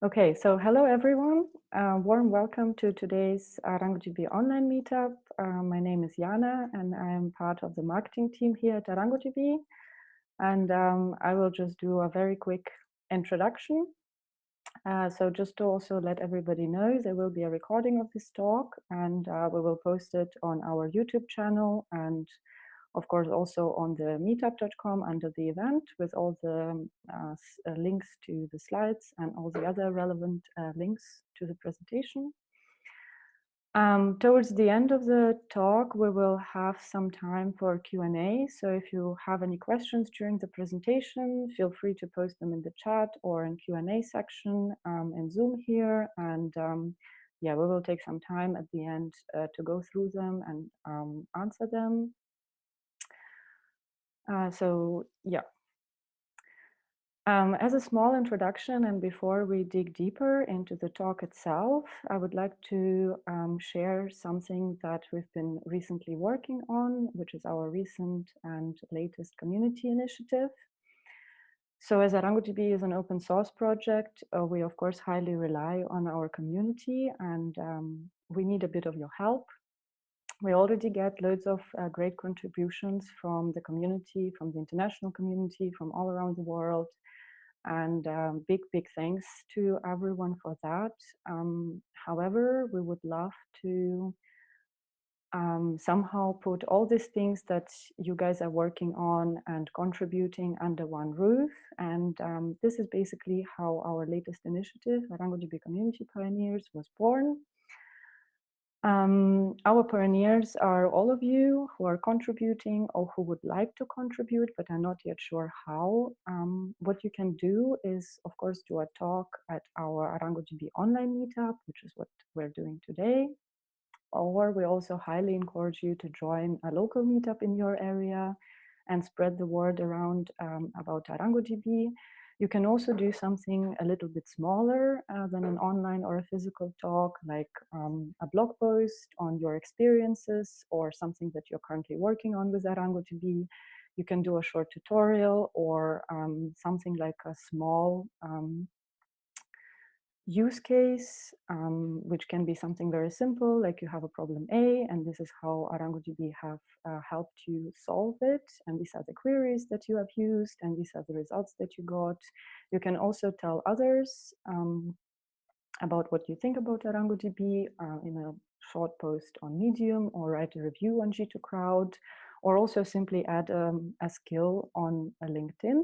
Okay, so hello everyone. Warm welcome to today's ArangoDB online meetup. My name is Jana and I am part of the marketing team here at ArangoDB. And I will just do a very quick introduction. So just to also let everybody know, there will be a recording of this talk and we will post it on our YouTube channel and of course also on the meetup.com under the event with all the links to the slides and all the other relevant links to the presentation. Towards the end of the talk, we will have some time for Q&A. So if you have any questions during the presentation, feel free to post them in the chat or in Q&A section in Zoom here. And yeah, we will take some time at the end to go through them and answer them. So yeah. As a small introduction and before we dig deeper into the talk itself, I would like to share something that we've been recently working on, which is our recent and latest community initiative. So as ArangoDB is an open source project, we of course highly rely on our community and we need a bit of your help. We already get loads of great contributions from the community, from the international community, from all around the world. And big thanks to everyone for that. However, we would love to somehow put all these things that you guys are working on and contributing under one roof. And this is basically how our latest initiative, ArangoDB Community Pioneers, was born. Our pioneers are all of you who are contributing or who would like to contribute, but are not yet sure how. What you can do is, of course, do a talk at our ArangoDB online meetup, which is what we're doing today. Or we also highly encourage you to join a local meetup in your area and spread the word around about ArangoDB. You can also do something a little bit smaller than an online or a physical talk, like a blog post on your experiences or something that you're currently working on with ArangoDB. You can do a short tutorial or something like a small use case, which can be something very simple, like you have a problem A, and this is how ArangoDB have helped you solve it. And these are the queries that you have used, and these are the results that you got. You can also tell others about what you think about ArangoDB in a short post on Medium, or write a review on G2 Crowd, or also simply add a skill on a LinkedIn.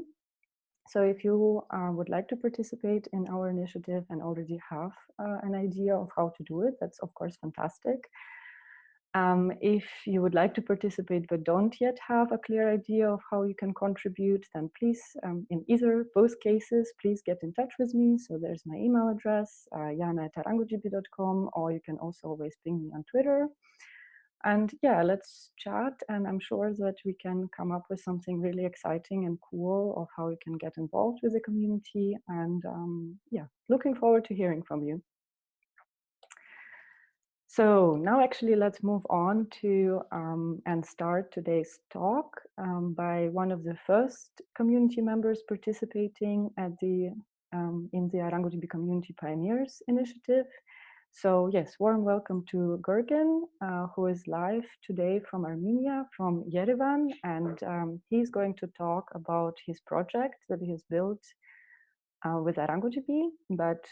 So if you would like to participate in our initiative and already have an idea of how to do it, that's of course fantastic. If you would like to participate but don't yet have a clear idea of how you can contribute, then please, in both cases, please get in touch with me. So there's my email address, jana@arangodb.com, or you can also always ping me on Twitter. And yeah, let's chat, and I'm sure that we can come up with something really exciting and cool of how you can get involved with the community. And yeah, looking forward to hearing from you. So now actually let's move on to and start today's talk by one of the first community members participating at in the ArangoDB Community Pioneers initiative. So yes, warm welcome to Gergen, who is live today from Armenia, from Yerevan, and he's going to talk about his project that he has built with ArangoDB. But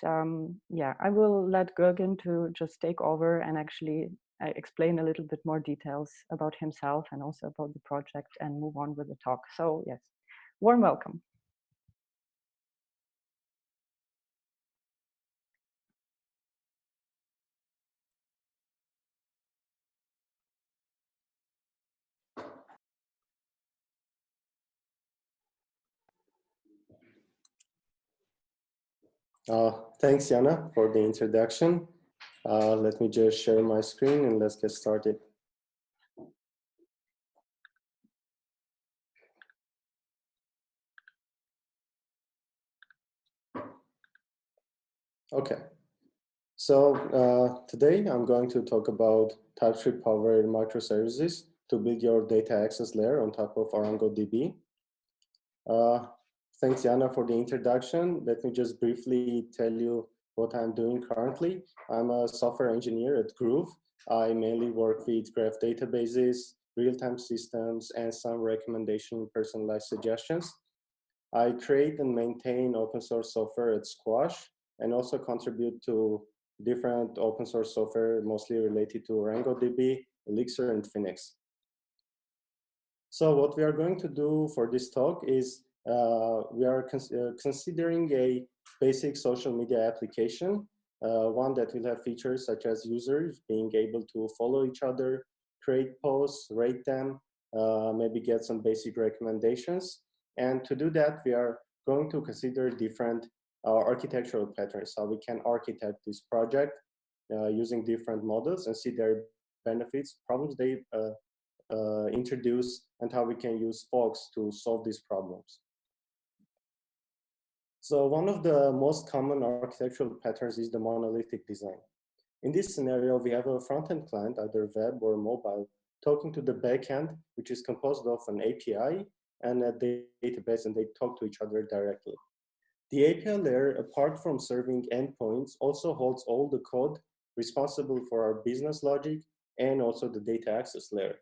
yeah, I will let Gergen to just take over and actually explain a little bit more details about himself and also about the project and move on with the talk. So yes, warm welcome. Thanks, Jana, for the introduction. Let me just share my screen and let's get started. Okay, so today I'm going to talk about TypeScript powered microservices to build your data access layer on top of ArangoDB. Thanks, Jana, for the introduction. Let me just briefly tell you what I'm doing currently. I'm a software engineer at Groove. I mainly work with graph databases, real-time systems, and some recommendation personalized suggestions. I create and maintain open source software at Squash and also contribute to different open source software, mostly related to ArangoDB, Elixir, and Phoenix. So what we are going to do for this talk is we are considering a basic social media application, one that will have features such as users being able to follow each other, create posts, rate them, maybe get some basic recommendations. And to do that, we are going to consider different architectural patterns, how we can architect this project using different models and see their benefits, problems they introduce, and how we can use Foxx to solve these problems. So one of the most common architectural patterns is the monolithic design. In this scenario, we have a front-end client, either web or mobile, talking to the backend, which is composed of an API and a database, and they talk to each other directly. The API layer, apart from serving endpoints, also holds all the code responsible for our business logic and also the data access layer.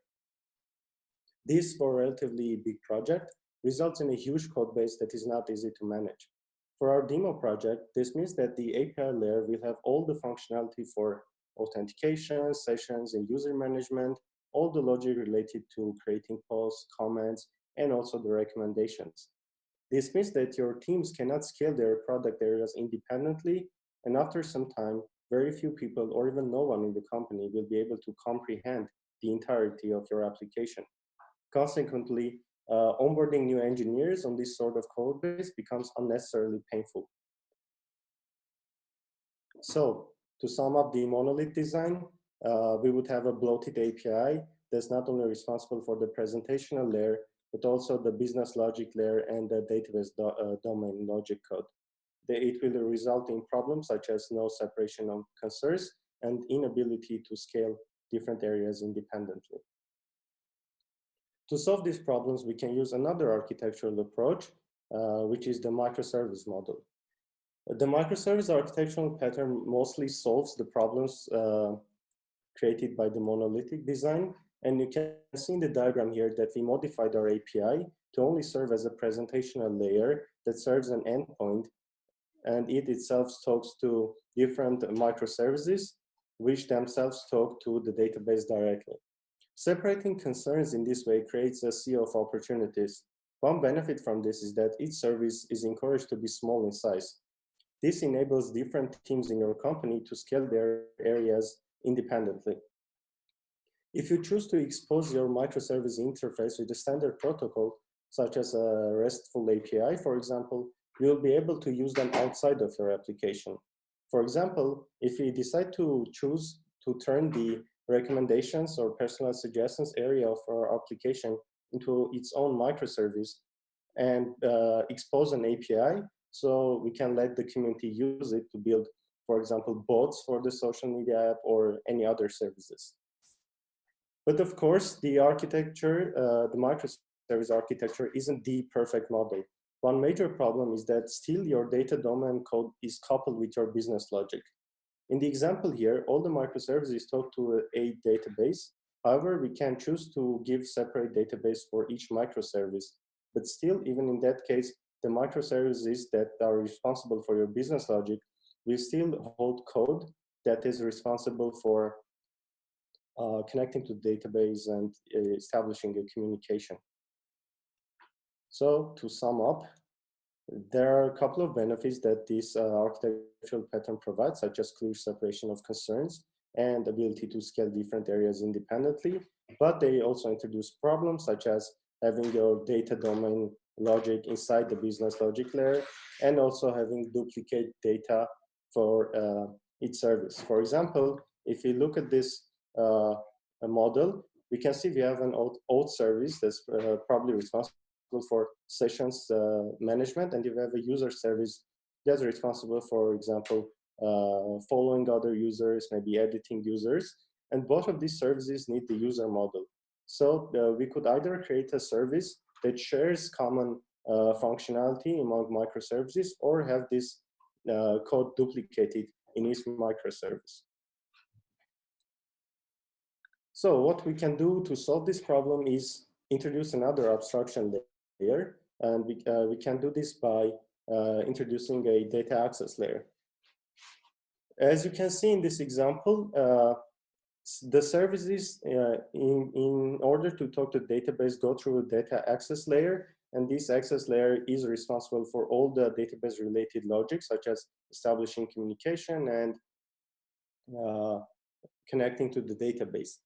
This, for a relatively big project, results in a huge code base that is not easy to manage. For our demo project, this means that the API layer will have all the functionality for authentication, sessions, and user management, all the logic related to creating posts, comments, and also the recommendations. This means that your teams cannot scale their product areas independently, and after some time, very few people or even no one in the company will be able to comprehend the entirety of your application. Consequently, onboarding new engineers on this sort of code base becomes unnecessarily painful. So, to sum up the monolith design, we would have a bloated API that's not only responsible for the presentational layer, but also the business logic layer and the database domain logic code. It will result in problems such as no separation of concerns and inability to scale different areas independently. To solve these problems, we can use another architectural approach, which is the microservice model. The microservice architectural pattern mostly solves the problems created by the monolithic design. And you can see in the diagram here that we modified our API to only serve as a presentational layer that serves an endpoint, and it itself talks to different microservices, which themselves talk to the database directly. Separating concerns in this way creates a sea of opportunities. One benefit from this is that each service is encouraged to be small in size. This enables different teams in your company to scale their areas independently. If you choose to expose your microservice interface with a standard protocol, such as a RESTful API, for example, you'll be able to use them outside of your application. For example, if we decide to choose to turn the recommendations or personalized suggestions area of our application into its own microservice and expose an API, so we can let the community use it to build, for example, bots for the social media app or any other services. But of course, the architecture, the microservice architecture isn't the perfect model. One major problem is that still your data domain code is coupled with your business logic. In the example here, all the microservices talk to a database. However, we can choose to give separate database for each microservice. But still, even in that case, the microservices that are responsible for your business logic will still hold code that is responsible for connecting to the database and establishing a communication. So to sum up, there are a couple of benefits that this architectural pattern provides, such as clear separation of concerns and ability to scale different areas independently, but they also introduce problems such as having your data domain logic inside the business logic layer and also having duplicate data for each service. For example, if we look at this model, we can see we have an auth service that's probably responsible for sessions management, and you have a user service that's responsible, for example, following other users, maybe editing users, and both of these services need the user model. So we could either create a service that shares common functionality among microservices, or have this code duplicated in each microservice. So what we can do to solve this problem is introduce another abstraction layer, and we can do this by introducing a data access layer. As you can see in this example, the services in order to talk to the database go through a data access layer, and this access layer is responsible for all the database related logic, such as establishing communication and connecting to the database.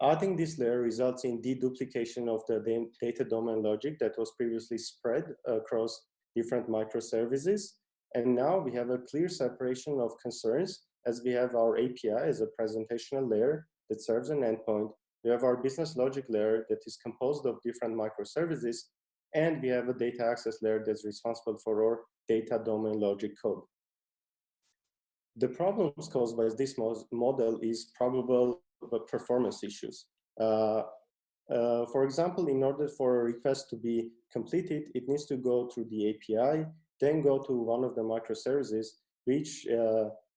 Adding this layer results in deduplication of the data domain logic that was previously spread across different microservices. And now we have a clear separation of concerns, as we have our API as a presentational layer that serves an endpoint. We have our business logic layer that is composed of different microservices, and we have a data access layer that's responsible for our data domain logic code. The problems caused by this model is probable performance issues. For example, in order for a request to be completed, it needs to go through the API, then go to one of the microservices, which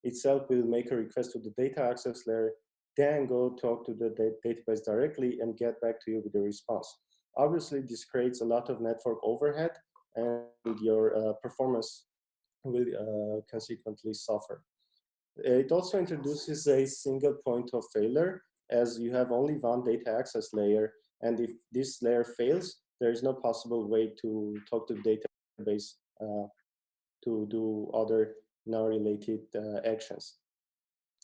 itself will make a request to the data access layer, then go talk to the database directly and get back to you with a response. Obviously, this creates a lot of network overhead, and your performance will consequently suffer. It also introduces a single point of failure, as you have only one data access layer, and if this layer fails, there is no possible way to talk to the database to do other non-related actions.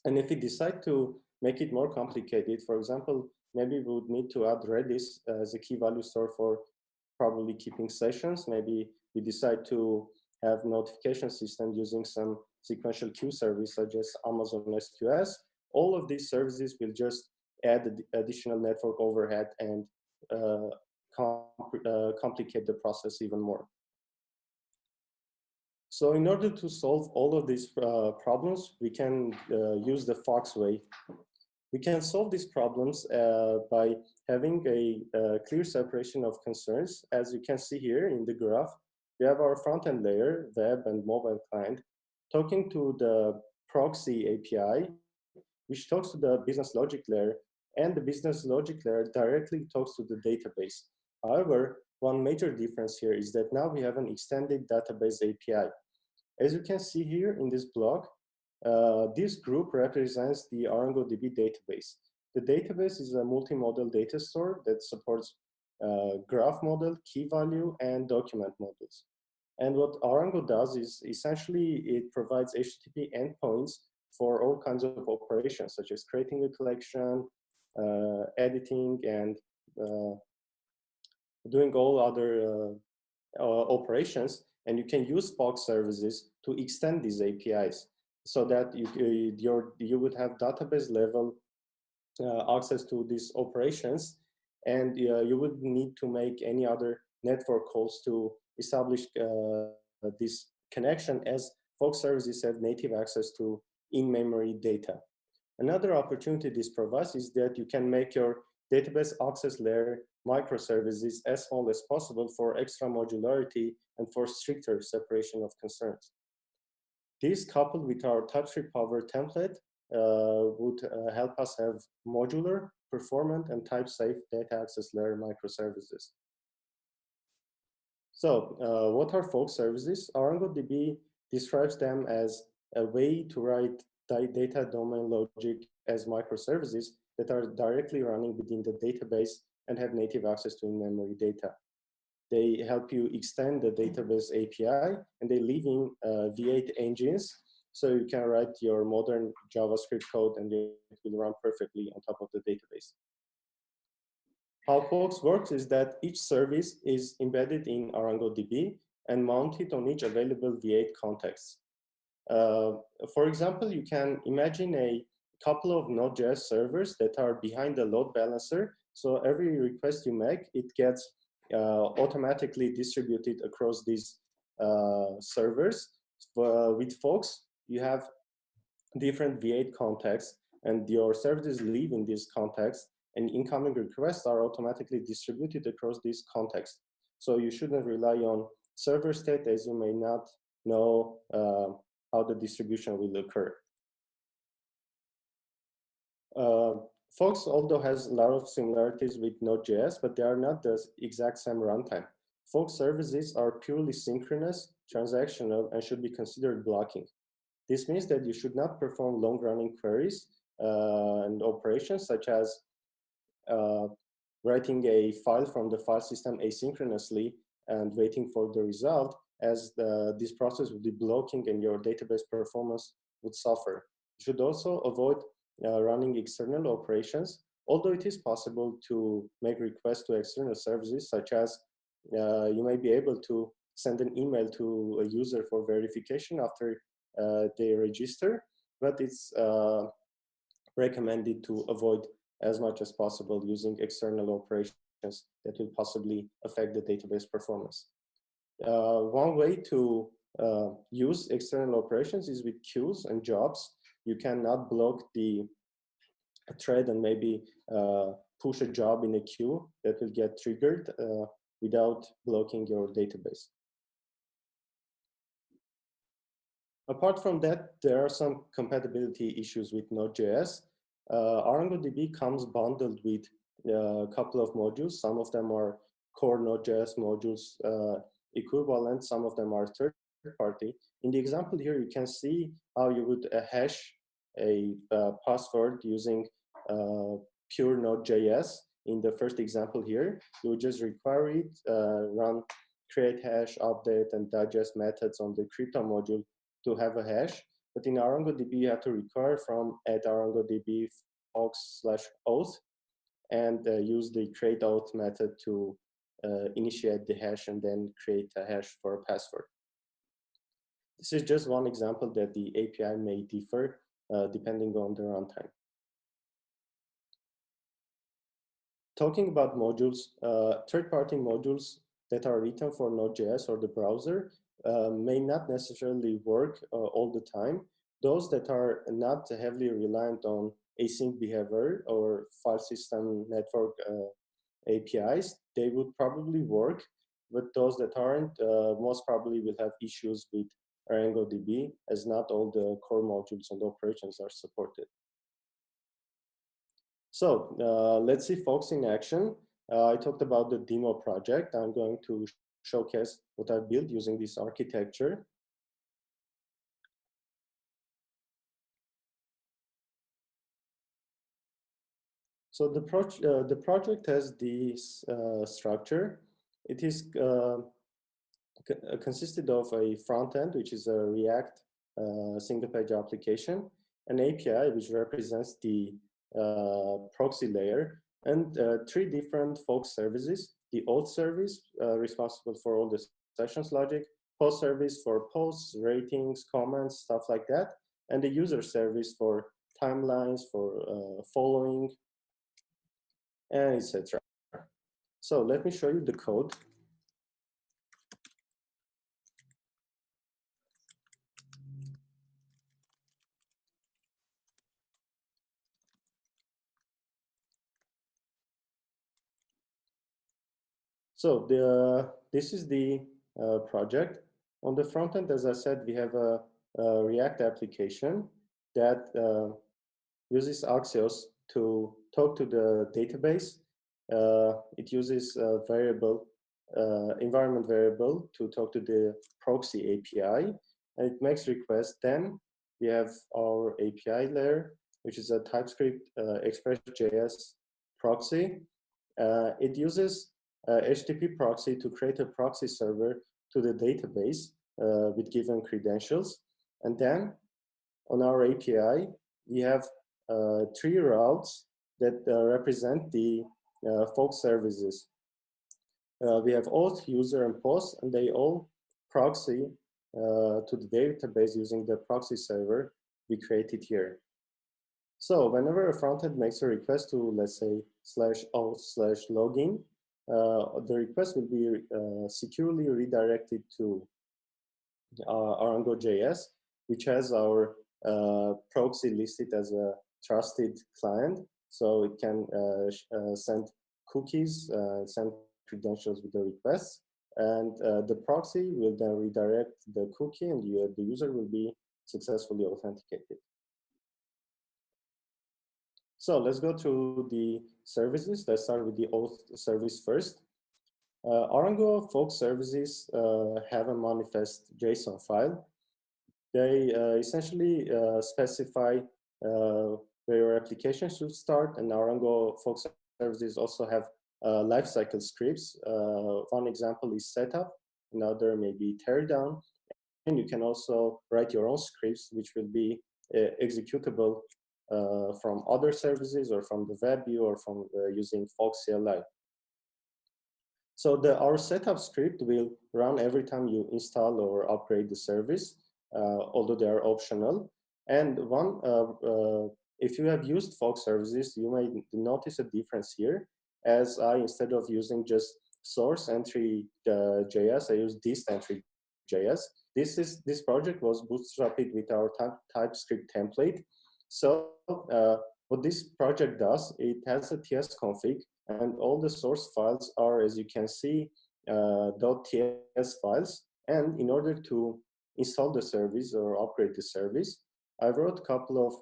And if we decide to make it more complicated, for example, maybe we would need to add Redis as a key value store for probably keeping sessions. Maybe we decide to have notification system using some sequential queue service such as Amazon SQS. All of these services will just add additional network overhead and complicate the process even more. So in order to solve all of these problems, we can use the Foxx way. We can solve these problems by having a clear separation of concerns. As you can see here in the graph, we have our front-end layer, web and mobile client, talking to the proxy API, which talks to the business logic layer, and the business logic layer directly talks to the database. However, one major difference here is that now we have an extended database API. As you can see here in this block, this group represents the ArangoDB database. The database is a multimodal data store that supports graph model, key value, and document models. And what Arango does is essentially it provides HTTP endpoints for all kinds of operations, such as creating a collection, editing, and doing all other operations. And you can use Foxx services to extend these APIs so that you would have database level access to these operations, and you would need to make any other network calls to establish this connection, as Foxx services have native access to in-memory data. Another opportunity this provides is that you can make your database access layer microservices as small as possible for extra modularity and for stricter separation of concerns. This, coupled with our TypeScript powered template, would help us have modular, performant, and type-safe data access layer microservices. So what are Foxx services? ArangoDB describes them as a way to write data domain logic as microservices that are directly running within the database and have native access to in-memory data. They help you extend the database API, and they live in V8 engines, so you can write your modern JavaScript code and it will run perfectly on top of the database. How Foxx works is that each service is embedded in ArangoDB and mounted on each available V8 context. For example, you can imagine a couple of Node.js servers that are behind the load balancer. So every request you make, it gets automatically distributed across these servers. With Foxx, you have different V8 contexts, and your services live in this context, and incoming requests are automatically distributed across this context. So you shouldn't rely on server state, as you may not know how the distribution will occur. Foxx, although has a lot of similarities with Node.js, but they are not the exact same runtime. Foxx services are purely synchronous, transactional, and should be considered blocking. This means that you should not perform long-running queries and operations such as writing a file from the file system asynchronously and waiting for the result, as this process would be blocking and your database performance would suffer. You should also avoid running external operations, although it is possible to make requests to external services, such as you may be able to send an email to a user for verification after they register, but it's recommended to avoid as much as possible using external operations that will possibly affect the database performance. One way to use external operations is with queues and jobs. You cannot block the thread and maybe push a job in a queue that will get triggered without blocking your database. Apart from that, there are some compatibility issues with Node.js. ArangoDB comes bundled with a couple of modules. Some of them are core Node.js modules equivalent. Some of them are third-party. In the example here, you can see how you would hash a password using pure Node.js. In the first example here, you would just require it, run create hash, update, and digest methods on the crypto module to have a hash. But in ArangoDB, you have to require from @ArangoDB Foxx/auth and use the create auth method to initiate the hash and then create a hash for a password. This is just one example that the API may differ depending on the runtime. Talking about modules, third-party modules that are written for Node.js or the browser may not necessarily work all the time. Those that are not heavily reliant on async behavior or file system network APIs, they would probably work, but those that aren't most probably will have issues with ArangoDB, as not all the core modules and operations are supported. So let's see Foxx in action. I talked about the demo project. I'm going to showcase what I built using this architecture. So the project has this structure. It is consisted of a front end, which is a React single page application, an API, which represents the proxy layer, and three different Foxx services: the auth service, responsible for all the sessions logic, post service for posts, ratings, comments, stuff like that, and the user service for timelines, for following, and etc. So let me show you the code. So this is the project. On the front end, as I said, we have a React application that uses Axios to talk to the database. It uses a variable, environment variable, to talk to the proxy API, and it makes requests. Then we have our API layer, which is a TypeScript Express.js proxy. It uses HTTP proxy to create a proxy server to the database with given credentials. And then on our API, we have three routes that represent the Foxx services. We have auth, user, and post, and they all proxy to the database using the proxy server we created here. So whenever a frontend makes a request to, let's say, /auth/login, the request will be securely redirected to ArangoJS, which has our proxy listed as a trusted client. So it can send cookies, send credentials with the requests. And the proxy will then redirect the cookie, and the user will be successfully authenticated. So let's go to the services. Let's start with the auth service first. Arango Foxx services have a manifest JSON file. They essentially specify where your application should start, and Arango Foxx services also have lifecycle scripts. One example is setup, another may be teardown, and you can also write your own scripts, which will be executable from other services or from the web view or from using Foxx CLI. So our setup script will run every time you install or upgrade the service, although they are optional. And if you have used Foxx services, you may notice a difference here, as instead of using just source entry JS, I use dist entry JS. This project was bootstrapped with our TypeScript template. So what this project does, it has a TS config, and all the source files are, as you can see, .ts files. And in order to install the service or upgrade the service, I wrote a couple of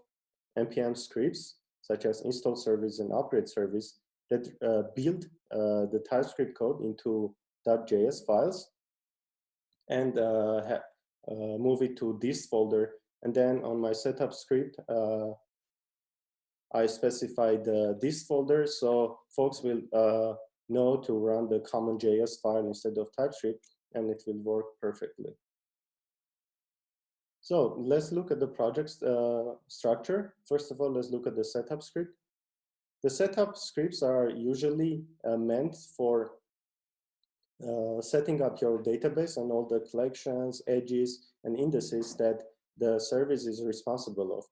npm scripts, such as install service and upgrade service, that build the TypeScript code into .js files and move it to this folder. And then on my setup script, I specified this folder, so folks will know to run the common JS file instead of TypeScript, and it will work perfectly. So let's look at the project structure. First of all, let's look at the setup script. The setup scripts are usually meant for setting up your database and all the collections, edges, and indices that the service is responsible of.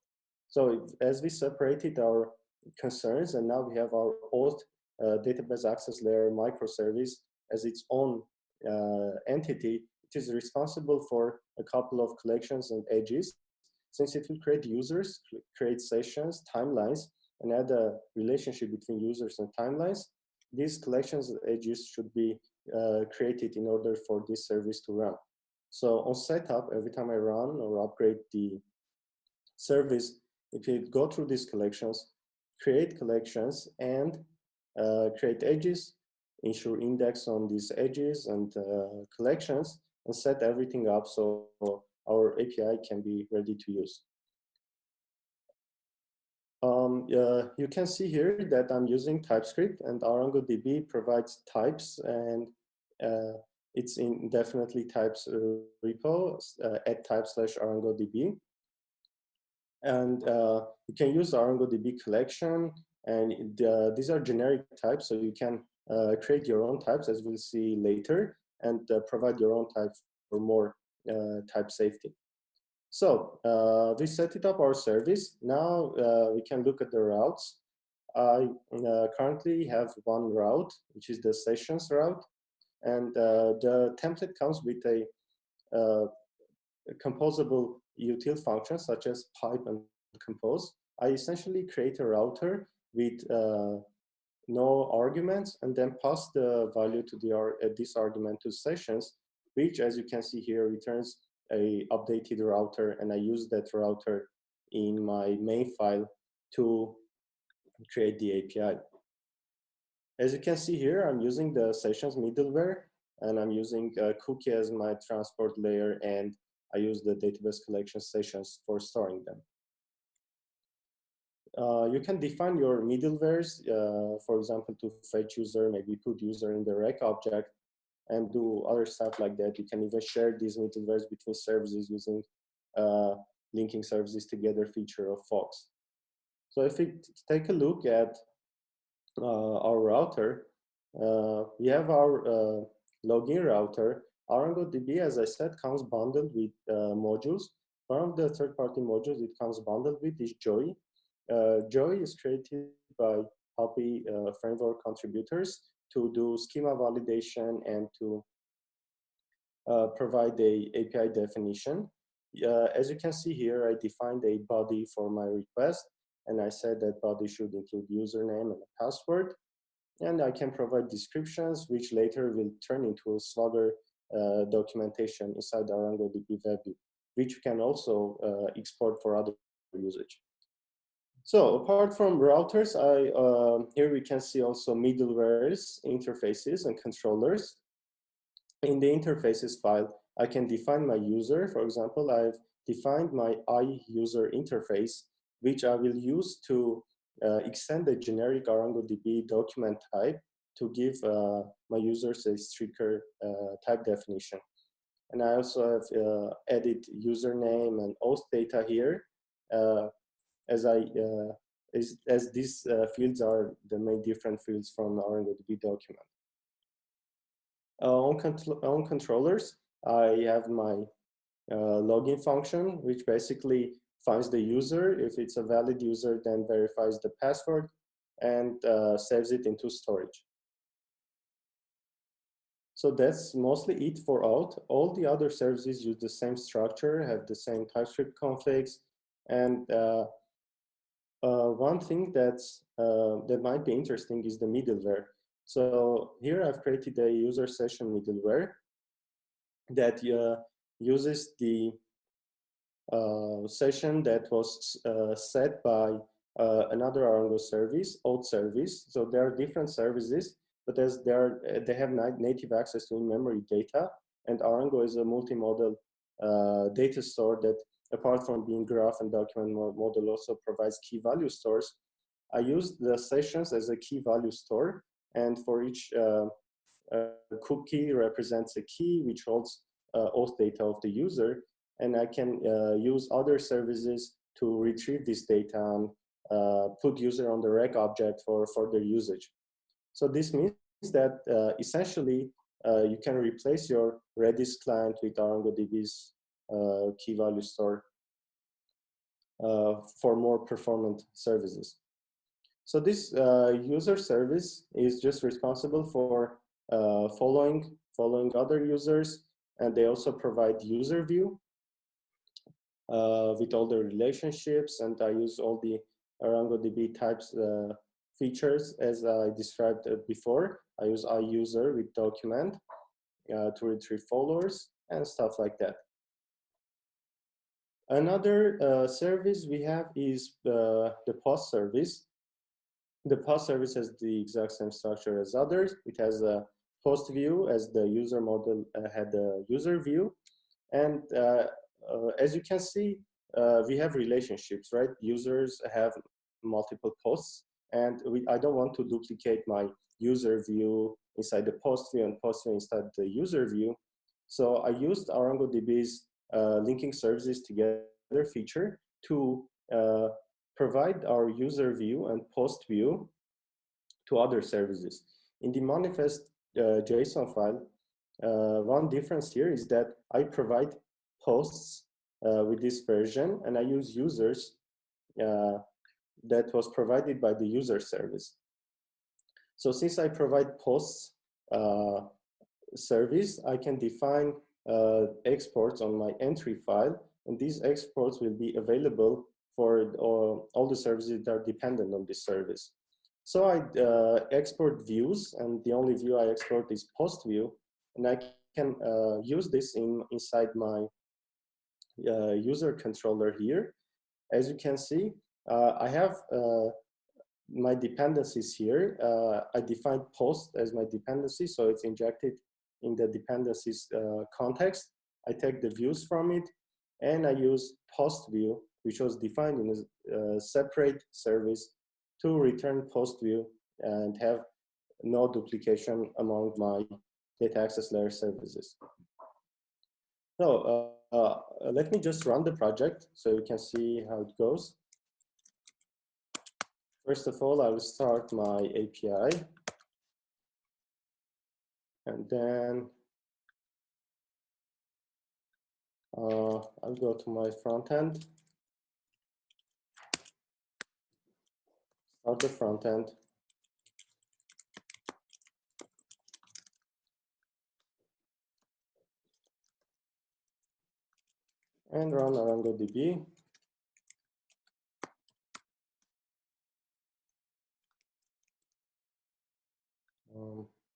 So as we separated our concerns, and now we have our auth database access layer microservice as its own entity, it is responsible for a couple of collections and edges, since it will create users, create sessions, timelines, and add a relationship between users and timelines. These collections and edges should be created in order for this service to run. So on setup, every time I run or upgrade the service, it will go through these collections, create collections, and create edges, ensure index on these edges and collections, and set everything up so our API can be ready to use. You can see here that I'm using TypeScript, and ArangoDB provides types, and it's in definitely types repo at type/ArangoDB. And you can use ArangoDB collection, and these are generic types, so you can create your own types, as we'll see later, and provide your own types for more type safety. So we set it up our service. Now we can look at the routes. I currently have one route, which is the sessions route, and the template comes with a composable util function such as pipe and compose. I essentially create a router with no arguments, and then pass the value to this argument to sessions, which, as you can see here, returns a updated router, and I use that router in my main file to create the API. As you can see here, I'm using the sessions middleware, and I'm using cookie as my transport layer, and I use the database collection sessions for storing them. You can define your middlewares, for example, to fetch user, maybe put user in the rec object, and do other stuff like that. You can even share these middlewares between services using linking services together feature of Foxx. So if we take a look at our router, we have our login router. ArangoDB, as I said, comes bundled with modules. One of the third-party modules it comes bundled with is Joy. Joy is created by Happy framework contributors to do schema validation and to provide a API definition. As you can see here, I defined a body for my request, and I said that body should include username and a password. And I can provide descriptions, which later will turn into a Swagger documentation inside ArangoDB web view. which you can also export for other usage. So apart from routers, here we can see also middlewares, interfaces, and controllers. In the interfaces file, I can define my user. For example, I've defined my user interface, which I will use to extend the generic ArangoDB document type to give my users a stricter type definition. And I also have added username and auth data here, as these fields are the main different fields from the ArangoDB document. On controllers, I have my login function, which basically finds the user. If it's a valid user, then verifies the password and saves it into storage. So that's mostly it for auth. All the other services use the same structure, have the same TypeScript configs, and one thing that might be interesting is the middleware. So here I've created a user session middleware that uses the session that was set by another Arango service, auth service. So there are different services, but as they have native access to in-memory data, and Arango is a multimodal data store that, apart from being graph and document model, also provides key value stores. I use the sessions as a key value store, and for each cookie represents a key which holds auth data of the user, and I can use other services to retrieve this data and put user on the rec object for further usage. So this means that essentially you can replace your Redis client with ArangoDB's key value store for more performant services. So this user service is just responsible for following other users, and they also provide user view with all the relationships, and I use all the ArangoDB types features as I described before. I use iUser with document to retrieve followers and stuff like that. Another service we have is the post service. The post service has the exact same structure as others. It has a post view as the user model had the user view. And as you can see, we have relationships, right? Users have multiple posts, and I don't want to duplicate my user view inside the post view and post view inside the user view. So I used ArangoDB's linking services together feature to provide our user view and post view to other services. In the manifest JSON file, one difference here is that I provide posts with this version, and I use users that was provided by the user service. So since I provide posts service, I can define exports on my entry file, and these exports will be available for all the services that are dependent on this service. So I export views, and the only view I export is post view, and I can use this inside my user controller here. As you can see, I have my dependencies here. I defined post as my dependency, so it's injected in the dependencies context. I take the views from it, and I use post view, which was defined in a separate service, to return post view and have no duplication among my data access layer services. So let me just run the project so you can see how it goes. First of all, I will start my API, and then I'll go to my front end, start the front end, and run ArangoDB.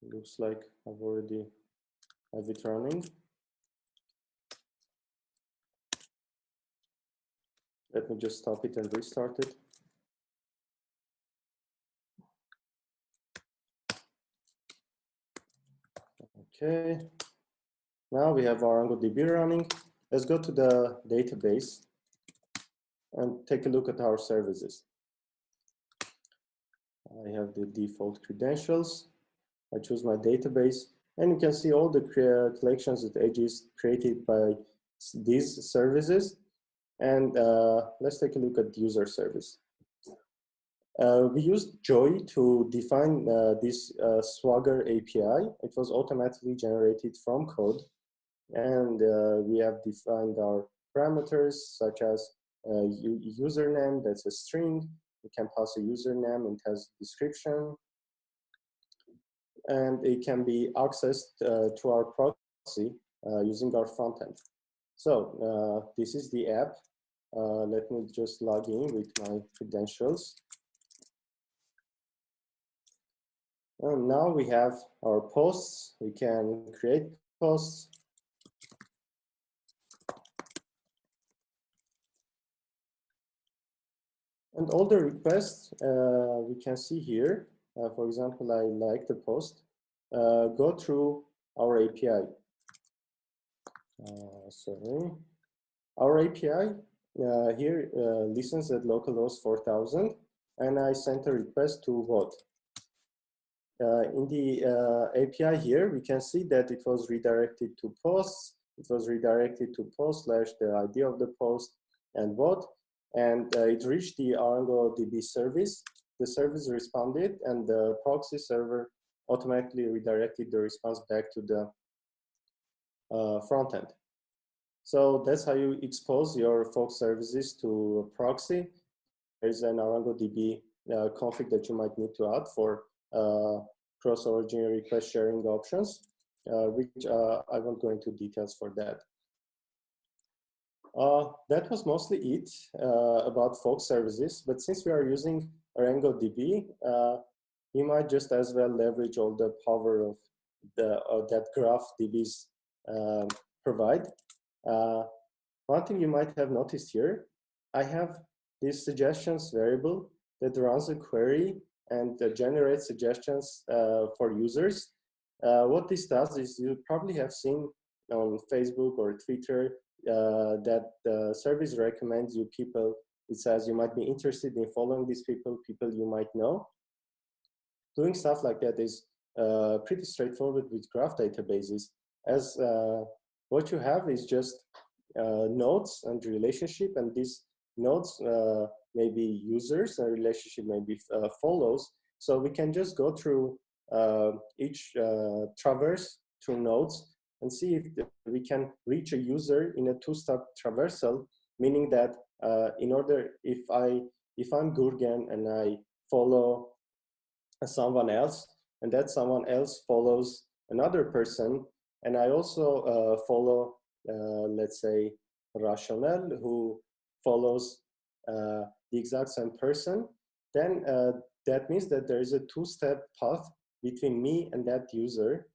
Looks like I've already have it running. Let me just stop it and restart it. Okay, now we have our ArangoDB running. Let's go to the database and take a look at our services. I have the default credentials. I choose my database, and you can see all the collections that edges created by these services. And let's take a look at the user service. We used Joy to define this Swagger API. It was automatically generated from code. And we have defined our parameters such as username, that's a string. We can pass a username, it has description. And it can be accessed to our proxy using our front end. So this is the app. Let me just log in with my credentials. And now we have our posts. We can create posts. And all the requests we can see here. For example, I like the post. Go through our API. Sorry. Our API here listens at localhost 4000, and I sent a request to vote. In the API here, we can see that it was redirected to posts. It was redirected to post / the ID of the post and vote. And it reached the ArangoDB service. The service responded, and the proxy server automatically redirected the response back to the front end. So that's how you expose your Foxx services to a proxy. There's an ArangoDB config that you might need to add for cross-origin request sharing options, which I won't go into details for that. That was mostly it about Foxx services, but since we are using ArangoDB, we might just as well leverage all the power of that graph DBs provide. One thing you might have noticed here, I have this suggestions variable that runs a query and generates suggestions for users. What this does is you probably have seen on Facebook or Twitter that the service recommends you people. It says you might be interested in following these people you might know. Doing stuff like that is pretty straightforward with graph databases, as what you have is just nodes and relationship, and these nodes may be users, and relationship may be follows. So we can just go through each traverse through nodes and see if we can reach a user in a two-step traversal, meaning that if I'm Gurgen and I follow someone else, and that someone else follows another person, and I also follow, let's say, Rationel, who follows the exact same person, then that means that there is a two-step path between me and that user.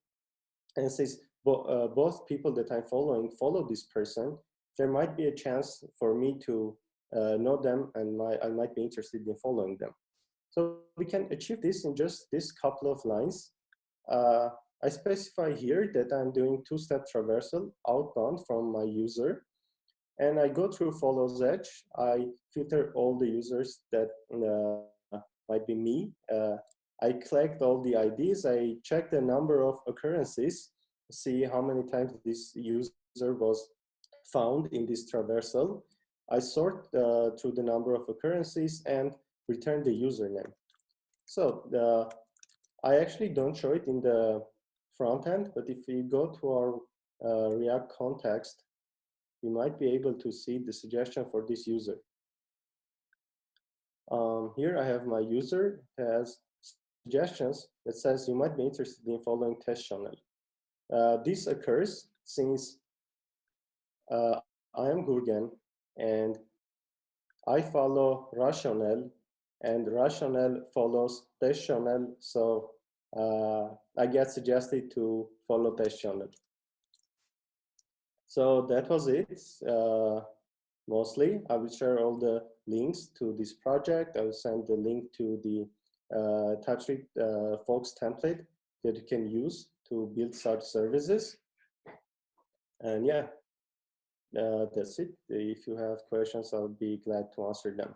And since both people that I'm following follow this person, there might be a chance for me to know them, and I might be interested in following them. So we can achieve this in just this couple of lines. I specify here that I'm doing two-step traversal outbound from my user, and I go through follows edge. I filter all the users that might be me. I collect all the IDs. I check the number of occurrences, see how many times this user was found in this traversal. I sort through the number of occurrences and return the username. So I actually don't show it in the front end, but if we go to our React context, we might be able to see the suggestion for this user. Here I have my user has suggestions that says you might be interested in following test channel. This occurs since I am Gurgen and I follow Rationel, and Rationel follows test channel, so I get suggested to follow test channel. So that was it. mostly. I will share all the links to this project. I will send the link to the TypeScript Foxx template that you can use to build such services. And yeah, that's it. If you have questions, I'll be glad to answer them.